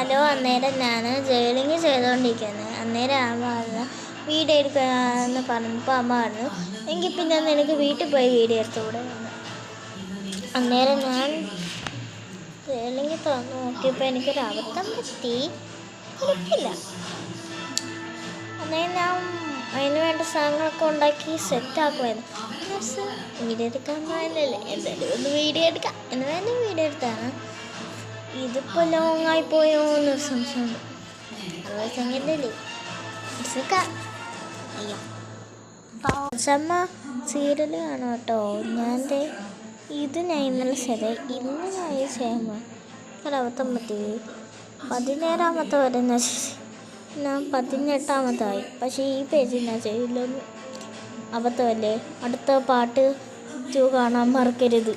Hello. അന്നേരം ഞാൻ ജയിലിങ് ചെയ്തുകൊണ്ടിരിക്കുന്നത്. അന്നേരം അമ്മ പറഞ്ഞു വീഡിയോ എടുക്കാമെന്ന് പറഞ്ഞപ്പോൾ അമ്മ പറഞ്ഞു എങ്കിൽ പിന്നെ നിനക്ക് വീട്ടിൽ പോയി വീഡിയോ എടുത്തുകൂടെ. അന്നേരം ഞാൻ ജയിലിങ് തുറന്ന് നോക്കിയപ്പോൾ എനിക്കൊരു അബദ്ധം പറ്റി. കുഴപ്പമില്ല. അന്നേരം ഞാൻ അതിന് വേണ്ട സാധനങ്ങളൊക്കെ ഉണ്ടാക്കി സെറ്റാക്കുമായിരുന്നു. വീഡിയോ എടുക്കാൻ പോയതല്ലേ, എന്തായാലും ഒന്ന് വീഡിയോ എടുക്കാം എന്ന് വേണ്ടി വീഡിയോ എടുത്താണ്. ഇതിപ്പോൾ ലോങ്ങായി പോയോ എന്ന് സംശയമുണ്ട്. 60 സെക്കൻഡല്ലേ അയ്യോ. അമ്മ സീരിയൽ കാണും കേട്ടോ. ഞാൻ ഇന്നലെ ഇന്ന് ഞാൻ ചെയ്യുമ്പോൾ ഒരബദ്ധം പറ്റി. 17ാമത്തെ വരുന്ന ഞാൻ 18ാമത്തായി. പക്ഷേ ഈ പേജിൽ ഞാൻ ചെയ്യില്ലെന്ന്. അബദ്ധമല്ലേ. അടുത്ത പാർട്ട് 2 കാണാൻ മറക്കരുത്.